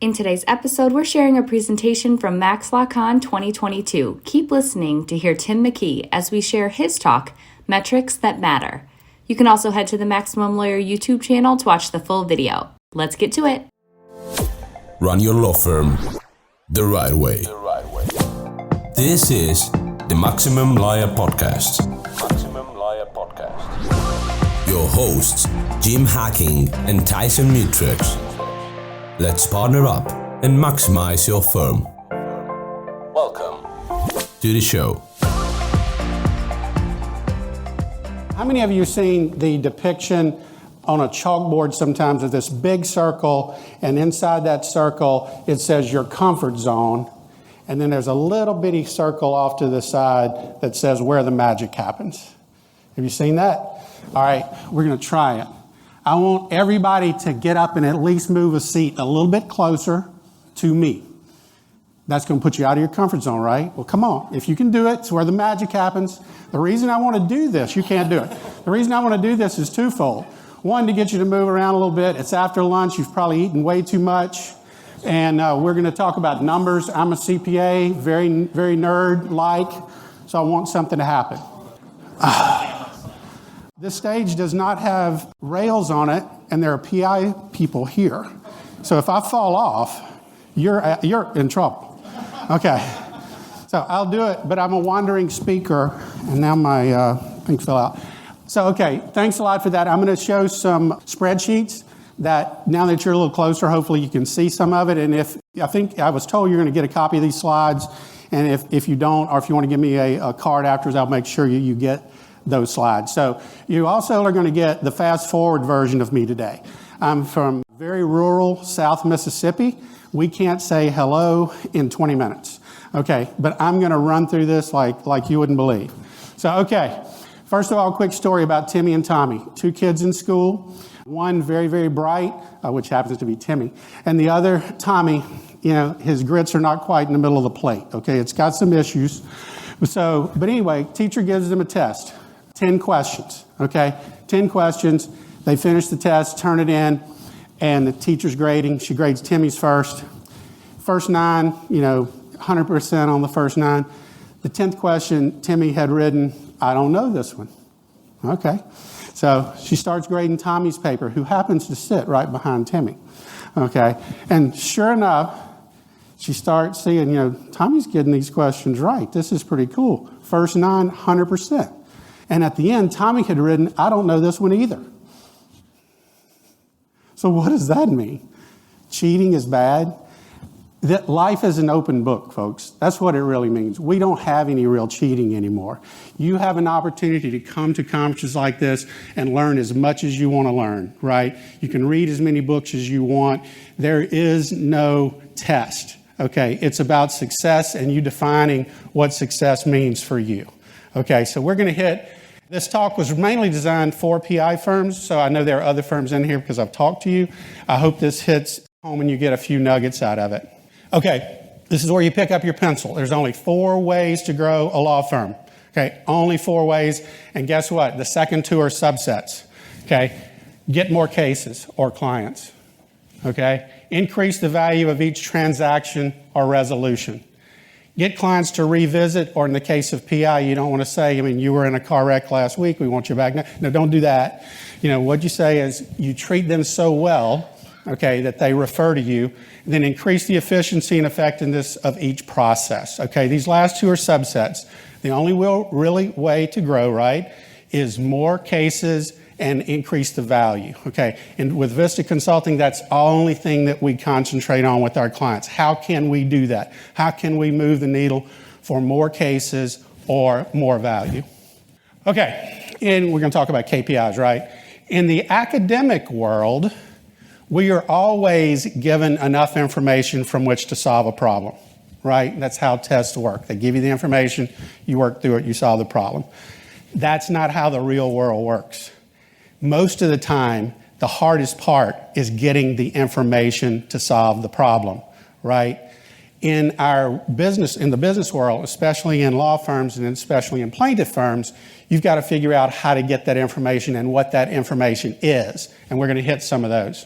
In today's episode, we're sharing a presentation from MaxLawCon 2022. Keep listening to hear Tim McKee as we share his talk, Metrics That Matter. You can also head to the Maximum Lawyer YouTube channel to watch the full video. Let's get to it. Run your law firm the right way. This is the Maximum Lawyer Podcast. Your hosts, Jim Hacking and Tyson Mutrux. Let's partner up and maximize your firm. Welcome to the show. How many of you have seen the depiction on a chalkboard sometimes of this big circle, and inside that circle it says your comfort zone, and then there's a little bitty circle off to the side that says where the magic happens? Have you seen that? All right, we're going to try it. I want everybody to get up and at least move a seat a little bit closer to me. That's going to put you out of your comfort zone, right? Well, come on. If you can do it, it's where the magic happens. The reason I want to do this, you can't do it. The reason I want to do this is twofold. One, to get you to move around a little bit. It's after lunch. You've probably eaten way too much. And we're going to talk about numbers. I'm a CPA, very, very nerd-like, so I want something to happen. This stage does not have rails on it, and there are PI people here. So if I fall off, you're in trouble. Okay. So I'll do it, but I'm a wandering speaker, and now my thing fell out. So, okay, thanks a lot for that. I'm going to show some spreadsheets that now that you're a little closer, hopefully you can see some of it. And I think I was told you're going to get a copy of these slides, and if you don't, or if you want to give me a card afterwards, I'll make sure you get those slides. So you also are going to get the fast forward version of me today. I'm from very rural South Mississippi. We can't say hello in 20 minutes. Okay, but I'm going to run through this like you wouldn't believe. So, okay, first of all, a quick story about Timmy and Tommy. Two kids in school, one very, very bright, which happens to be Timmy, and the other, Tommy, his grits are not quite in the middle of the plate. Okay, it's got some issues. But anyway, teacher gives them a test. 10 questions, okay? 10 questions. They finish the test, turn it in, and the teacher's grading. She grades Timmy's first. First 9, 100% on the first 9. The 10th question, Timmy had written, I don't know this one. Okay. So she starts grading Tommy's paper, who happens to sit right behind Timmy. Okay. And sure enough, she starts seeing, Tommy's getting these questions right. This is pretty cool. First 9, 100%. And at the end, Tommy had written, I don't know this one either. So what does that mean? Cheating is bad? That life is an open book, folks. That's what it really means. We don't have any real cheating anymore. You have an opportunity to come to conferences like this and learn as much as you want to learn, right? You can read as many books as you want. There is no test, okay? It's about success and you defining what success means for you. Okay, so we're going to hit. This talk was mainly designed for PI firms, so I know there are other firms in here because I've talked to you. I hope this hits home and you get a few nuggets out of it. Okay, this is where you pick up your pencil. There's only 4 ways to grow a law firm. Okay, only 4 ways. And guess what? The second 2 are subsets. Okay, get more cases or clients. Okay, increase the value of each transaction or resolution. Get clients to revisit, or in the case of PI, you don't want to say, you were in a car wreck last week, we want you back now. No, don't do that. What you say is you treat them so well, okay, that they refer to you, and then increase the efficiency and effectiveness of each process. Okay, these last 2 are subsets. The only really way to grow, right, is more cases and increase the value, okay? And with Vista Consulting, that's the only thing that we concentrate on with our clients. How can we do that? How can we move the needle for more cases or more value? Okay, and we're going to talk about KPIs, right? In the academic world, we are always given enough information from which to solve a problem, right? That's how tests work. They give you the information, you work through it, you solve the problem. That's not how the real world works. Most of the time, the hardest part is getting the information to solve the problem, right? In the business world, especially in law firms and especially in plaintiff firms, you've got to figure out how to get that information and what that information is. And we're going to hit some of those.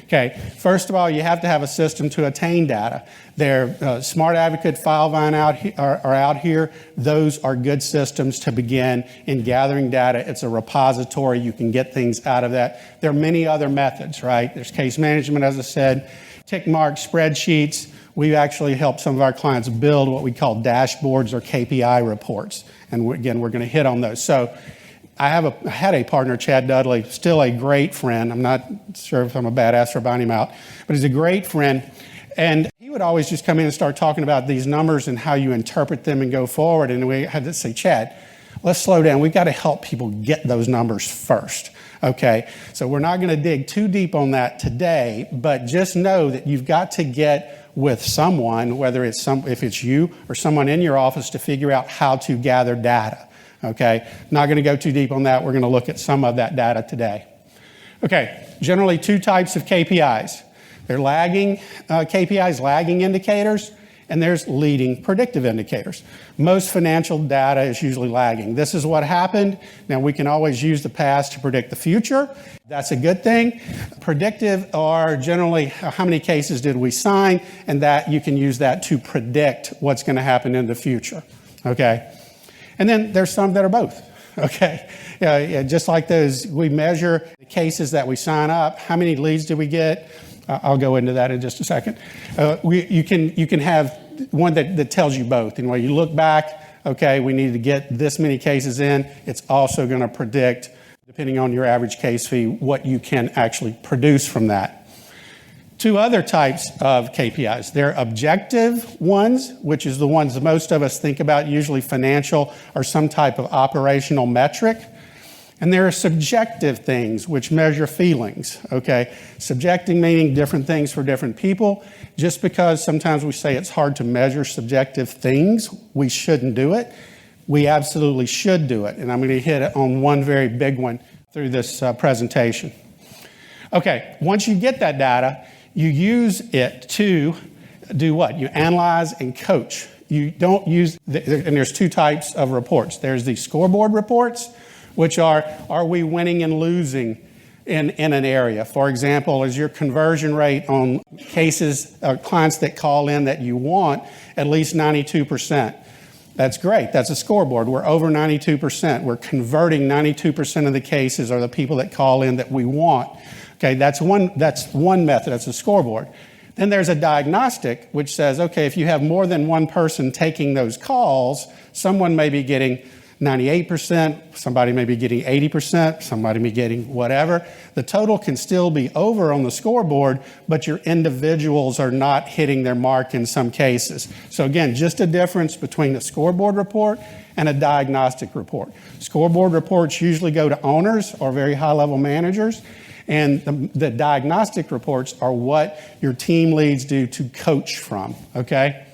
Okay, first of all, you have to have a system to attain data. Their Smart Advocate, FileVine are out here. Those are good systems to begin in gathering data. It's a repository. You can get things out of that. There are many other methods, right? There's case management, as I said, tick mark, spreadsheets. We've actually helped some of our clients build what we call dashboards or KPI reports. And again, we're going to hit on those. So I had a partner, Chad Dudley, still a great friend. I'm not sure if I'm a badass for buying him out, but he's a great friend. And he would always just come in and start talking about these numbers and how you interpret them and go forward. And we had to say, Chad, let's slow down. We've got to help people get those numbers first. Okay, so we're not going to dig too deep on that today, but just know that you've got to get with someone, whether it's if it's you or someone in your office, to figure out how to gather data. Okay, not going to go too deep on that. We're going to look at some of that data today. Okay, generally two types of KPIs. They're lagging KPIs, lagging indicators, and there's leading predictive indicators. Most financial data is usually lagging. This is what happened. Now, we can always use the past to predict the future. That's a good thing. Predictive are generally how many cases did we sign, and that you can use that to predict what's going to happen in the future. Okay? And then there's some that are both, okay? Just like those, we measure the cases that we sign up. How many leads did we get? I'll go into that in just a second. You can have one that tells you both. And when you look back, okay, we need to get this many cases in. It's also going to predict, depending on your average case fee, what you can actually produce from that. Two other types of KPIs. They're objective ones, which is the ones that most of us think about, usually financial or some type of operational metric. And there are subjective things which measure feelings, okay? Subjective meaning different things for different people. Just because sometimes we say it's hard to measure subjective things, we shouldn't do it. We absolutely should do it. And I'm going to hit on one very big one through this presentation. Okay, once you get that data, you use it to do what? You analyze and coach. You don't use, and there's two types of reports. There's the scoreboard reports, which are we winning and losing in an area? For example, is your conversion rate on cases, clients that call in that you want, at least 92%? That's great. That's a scoreboard. We're over 92%. We're converting 92% of the cases or the people that call in that we want. Okay, that's one method. That's a scoreboard. Then there's a diagnostic, which says, okay, if you have more than one person taking those calls, someone may be getting 98%, somebody may be getting 80%, somebody may be getting whatever. The total can still be over on the scoreboard, but your individuals are not hitting their mark in some cases. So again, just a difference between a scoreboard report and a diagnostic report. Scoreboard reports usually go to owners or very high-level managers, and the diagnostic reports are what your team leads do to coach from, okay?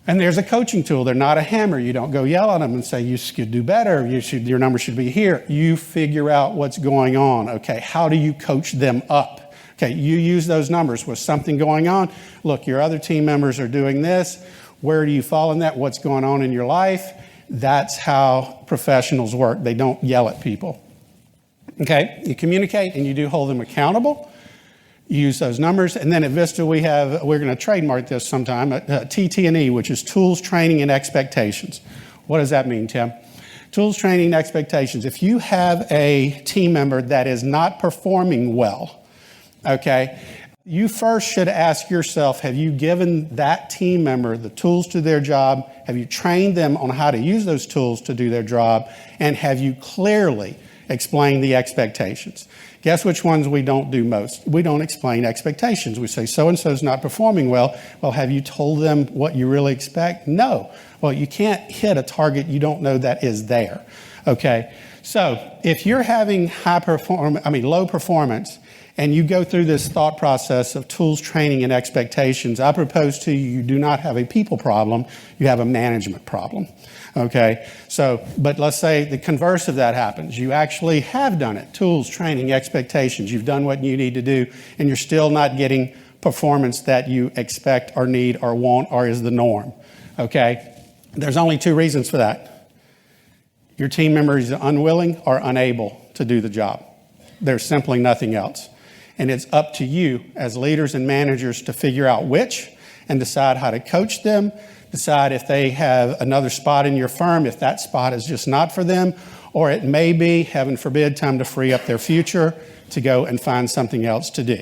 And there's a coaching tool. They're not a hammer. You don't go yell at them and say, you should do better. Your number should be here. You figure out what's going on, okay? How do you coach them up? Okay, you use those numbers. Was something going on? Look, your other team members are doing this. Where do you fall in that? What's going on in your life? That's how professionals work. They don't yell at people. Okay, you communicate and you do hold them accountable. You use those numbers. And then at Vista, we're going to trademark this sometime, TT&E, which is Tools, Training, and Expectations. What does that mean, Tim? Tools, Training, and Expectations. If you have a team member that is not performing well, okay, you first should ask yourself, have you given that team member the tools to their job? Have you trained them on how to use those tools to do their job? And have you clearly explained the expectations? Guess which ones we don't do most? We don't explain expectations. We say, so-and-so's not performing well. Well, have you told them what you really expect? No. Well, you can't hit a target you don't know that is there, okay? So if you're having low performance, and you go through this thought process of tools, training, and expectations, I propose to you do not have a people problem, you have a management problem, okay? So, but let's say the converse of that happens. You actually have done it, tools, training, expectations. You've done what you need to do, and you're still not getting performance that you expect or need or want or is the norm, okay? There's only two reasons for that. Your team member is unwilling or unable to do the job. There's simply nothing else. And it's up to you as leaders and managers to figure out which and decide how to coach them, decide if they have another spot in your firm, if that spot is just not for them, or it may be, heaven forbid, time to free up their future to go and find something else to do.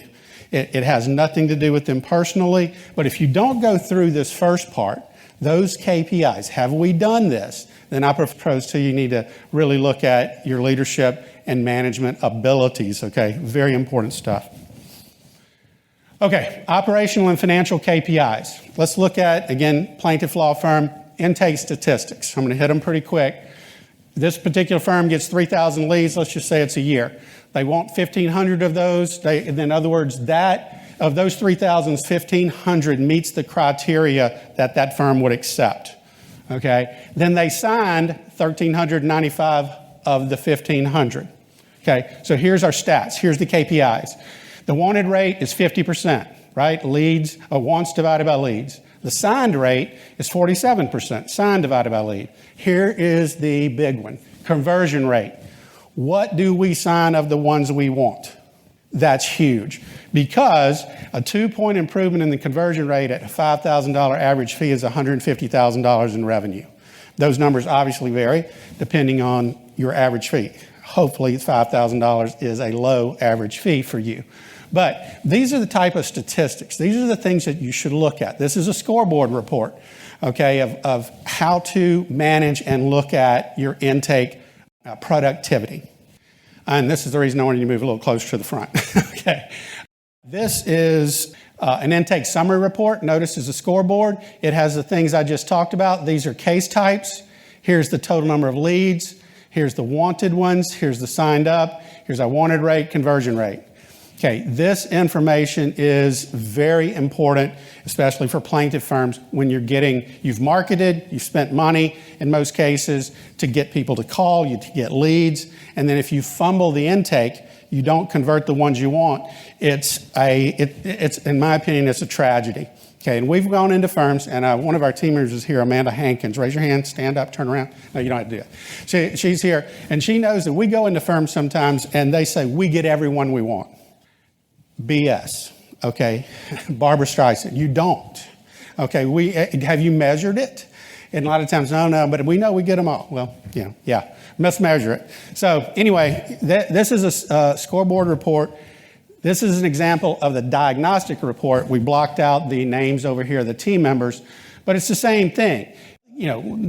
It has nothing to do with them personally, but if you don't go through this first part, those KPIs, have we done this? Then I propose to you need to really look at your leadership and management abilities, okay? Very important stuff. Okay, operational and financial KPIs. Let's look at, again, plaintiff law firm, intake statistics. I'm going to hit them pretty quick. This particular firm gets 3,000 leads. Let's just say it's a year. They want 1,500 of those. In other words, of those 3,000, 1,500 meets the criteria that firm would accept. Okay? Then they signed 1,395 of the 1,500. Okay? So here's our stats. Here's the KPIs. The wanted rate is 50%, right? Leads, wants divided by leads. The signed rate is 47%, signed divided by lead. Here is the big one, conversion rate. What do we sign of the ones we want? That's huge because a 2-point improvement in the conversion rate at a $5,000 average fee is $150,000 in revenue. Those numbers obviously vary depending on your average fee. Hopefully $5,000 is a low average fee for you. But these are the type of statistics. These are the things that you should look at. This is a scoreboard report, okay, of how to manage and look at your intake productivity. And this is the reason I wanted you to move a little closer to the front. Okay. This is an intake summary report. Notice it's a scoreboard. It has the things I just talked about. These are case types. Here's the total number of leads. Here's the wanted ones. Here's the signed up. Here's our wanted rate, conversion rate. Okay, this information is very important, especially for plaintiff firms when you've marketed, you've spent money in most cases to get people to call, to get leads, and then if you fumble the intake, you don't convert the ones you want, it's in my opinion, it's a tragedy. Okay, and we've gone into firms, and one of our team members is here, Amanda Hankins. Raise your hand, stand up, turn around. No, you don't have to do it. She's here, and she knows that we go into firms sometimes, and they say, we get everyone we want. BS, okay? Barbara Streisand, you don't. Okay, have you measured it? And a lot of times, no, but we know we get them all. Well, yeah, must measure it. So anyway, this is a scoreboard report. This is an example of the diagnostic report. We blocked out the names over here, the team members, but it's the same thing.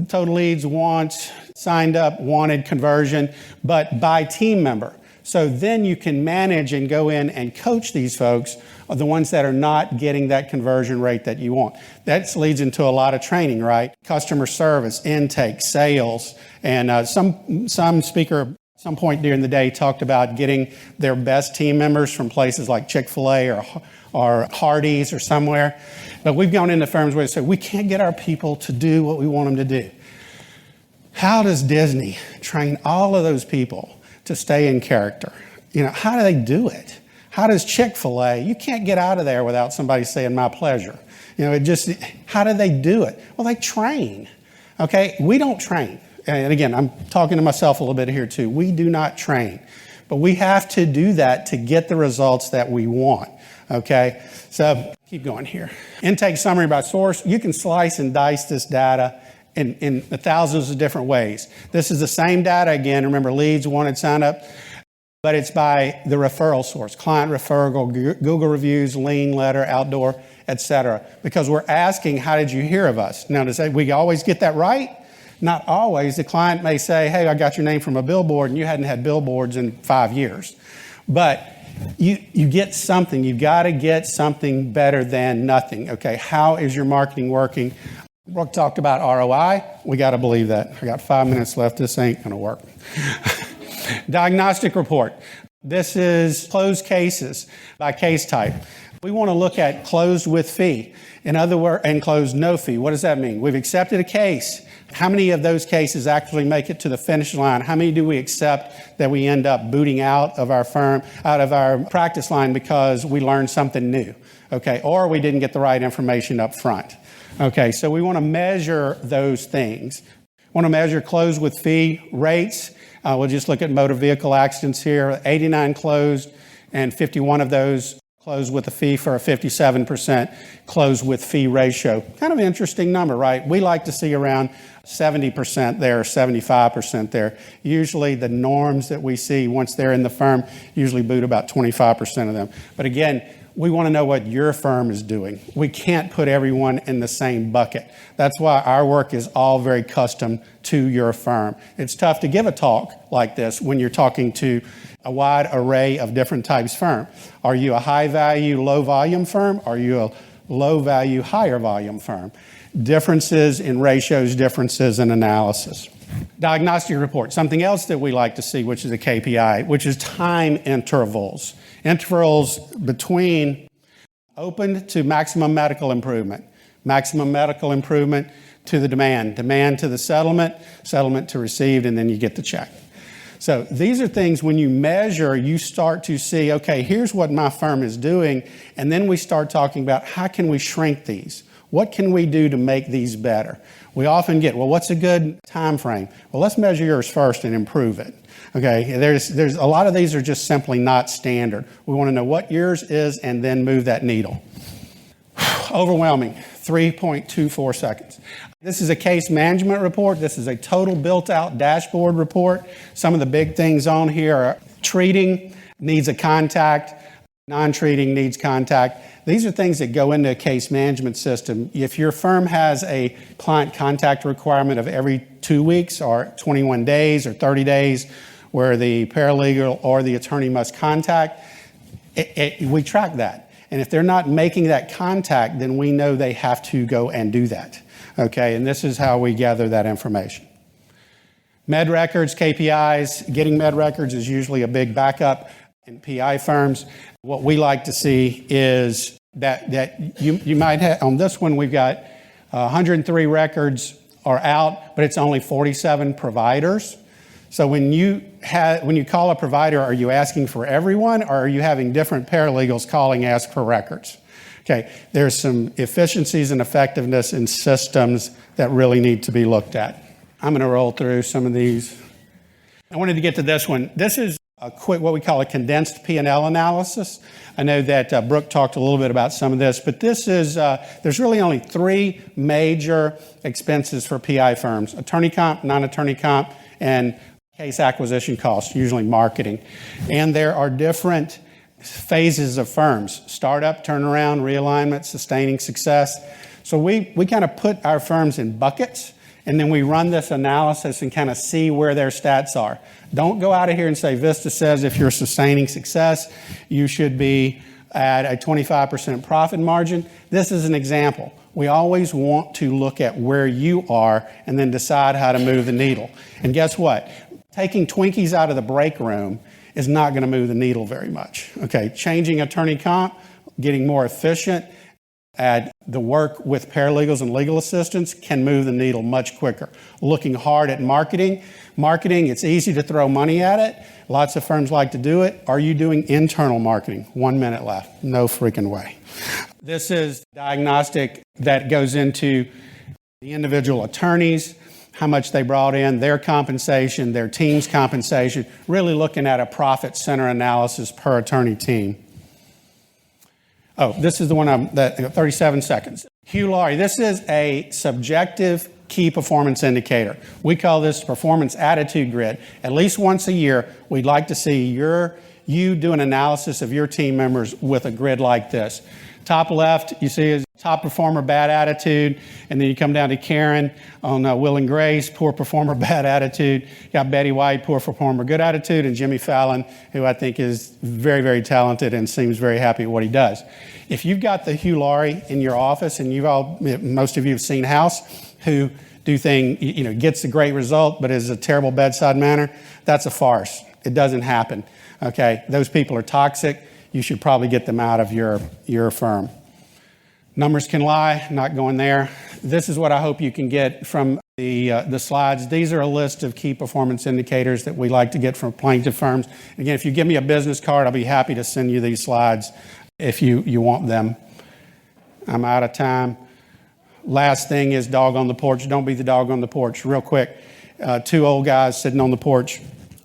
Total leads, wants, signed up, wanted, conversion, but by team member. So then you can manage and go in and coach these folks, the ones that are not getting that conversion rate that you want. That leads into a lot of training, right? Customer service, intake, sales, and some speaker at some point during the day talked about getting their best team members from places like Chick-fil-A or Hardee's or somewhere. But we've gone into firms where they say, we can't get our people to do what we want them to do. How does Disney train all of those people to stay in character? How do they do it? How does Chick-fil-A, you can't get out of there without somebody saying my pleasure. How do they do it? Well, they train. Okay, we don't train. And again, I'm talking to myself a little bit here too. We do not train, but we have to do that to get the results that we want. Okay, so keep going here. Intake summary by source. You can slice and dice this data in thousands of different ways. This is the same data again. Remember, leads, wanted, sign up, but it's by the referral source, client referral, Google reviews, lean letter, outdoor, etc. Because we're asking, how did you hear of us? Now, does we always get that right? Not always. The client may say, hey, I got your name from a billboard, and you hadn't had billboards in 5 years. But you get something. You've got to get something better than nothing. Okay, how is your marketing working? Brooke talked about ROI. We got to believe that. I got 5 minutes left. This ain't going to work. Diagnostic report. This is closed cases by case type. We want to look at closed with fee. In other words, and closed no fee. What does that mean? We've accepted a case. How many of those cases actually make it to the finish line? How many do we accept that we end up booting out of our firm, out of our practice line because we learned something new? Okay, or we didn't get the right information up front. Okay, so we want to measure those things. Want to measure closed with fee rates. We'll just look at motor vehicle accidents here. 89 closed and 51 of those closed with a fee for a 57% close with fee ratio. Kind of an interesting number, right? We like to see around 70% there, 75% there. Usually the norms that we see once they're in the firm usually boot about 25% of them. But again, we want to know what your firm is doing. We can't put everyone in the same bucket. That's why our work is all very custom to your firm. It's tough to give a talk like this when you're talking to a wide array of different types of firm. Are you a high value, low volume firm? Are you a low value, higher volume firm? Differences in ratios, differences in analysis. Diagnostic report, something else that we like to see, which is a KPI, which is time intervals. Intervals between open to maximum medical improvement to the demand to the settlement to received, and then you get the check. So these are things when you measure, you start to see, okay, here's what my firm is doing, and then we start talking about how can we shrink these? What can we do to make these better? We often get, well, what's a good time frame? Well, let's measure yours first and improve it. Okay, there's a lot of these are just simply not standard. We want to know what yours is and then move that needle. Overwhelming, 3.24 seconds. This is a case management report. This is a total built-out dashboard report. Some of the big things on here are treating needs a contact, non-treating needs contact. These are things that go into a case management system. If your firm has a client contact requirement of every 2 weeks or 21 days or 30 days where the paralegal or the attorney must contact, we track that. And if they're not making that contact, then we know they have to go and do that. Okay, and this is how we gather that information. Med records, KPIs. Getting med records is usually a big backup in PI firms. What we like to see is that you might have, on this one we've got 103 records are out, but it's only 47 providers. So when you call a provider, are you asking for everyone, or are you having different paralegals calling ask for records? Okay, there's some efficiencies and effectiveness in systems that really need to be looked at. I'm going to roll through some of these. I wanted to get to this one. This is a quick, what we call a condensed P&L analysis. I know that Brooke talked a little bit about some of this, but this is, there's really only 3 major expenses for PI firms: attorney comp, non-attorney comp, and case acquisition costs, usually marketing. And there are different phases of firms: startup, turnaround, realignment, sustaining success. So we kind of put our firms in buckets, and then we run this analysis and kind of see where their stats are. Don't go out of here and say, Vista says if you're sustaining success, you should be at a 25% profit margin. This is an example. We always want to look at where you are and then decide how to move the needle. And guess what? Taking Twinkies out of the break room is not going to move the needle very much. Okay, changing attorney comp, getting more efficient at the work with paralegals and legal assistants can move the needle much quicker. Looking hard at marketing. Marketing, it's easy to throw money at it. Lots of firms like to do it. Are you doing internal marketing? 1 minute left. No freaking way. This is diagnostic that goes into the individual attorneys, how much they brought in, their compensation, their team's compensation, really looking at a profit center analysis per attorney team. Oh, this is the one that 37 seconds. Hugh Laurie, this is a subjective key performance indicator. We call this performance attitude grid. At least once a year, we'd like to see you do an analysis of your team members with a grid like this. Top left, you see is top performer, bad attitude, and then you come down to Karen on Will and Grace, poor performer, bad attitude. You got Betty White, poor performer, good attitude, and Jimmy Fallon, who I think is very, very talented and seems very happy at what he does. If you've got the Hugh Laurie in your office, and most of you have seen House, who gets a great result, but is a terrible bedside manner, that's a farce. It doesn't happen. Okay, those people are toxic. You should probably get them out of your firm. Numbers can lie, not going there. This is what I hope you can get from the slides. These are a list of key performance indicators that we like to get from plaintiff firms. Again, if you give me a business card, I'll be happy to send you these slides if you want them. I'm out of time. Last thing is dog on the porch. Don't be the dog on the porch. Real quick, 2 old guys sitting on the porch,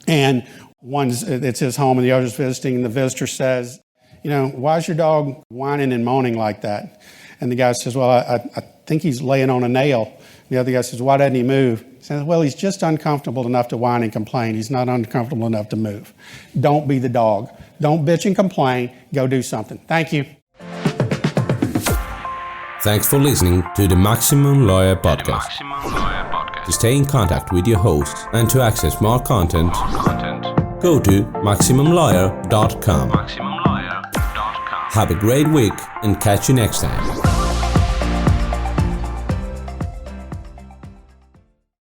and It's his home and the other's visiting, and the visitor says, why is your dog whining and moaning like that? And the guy says, well, I think he's laying on a nail. The other guy says, why doesn't he move? He says, well, he's just uncomfortable enough to whine and complain. He's not uncomfortable enough to move. Don't be the dog. Don't bitch and complain. Go do something. Thank you. Thanks for listening to the Maximum Lawyer Podcast. To stay in contact with your hosts and to access more content, go to MaximumLawyer.com. Have a great week and catch you next time.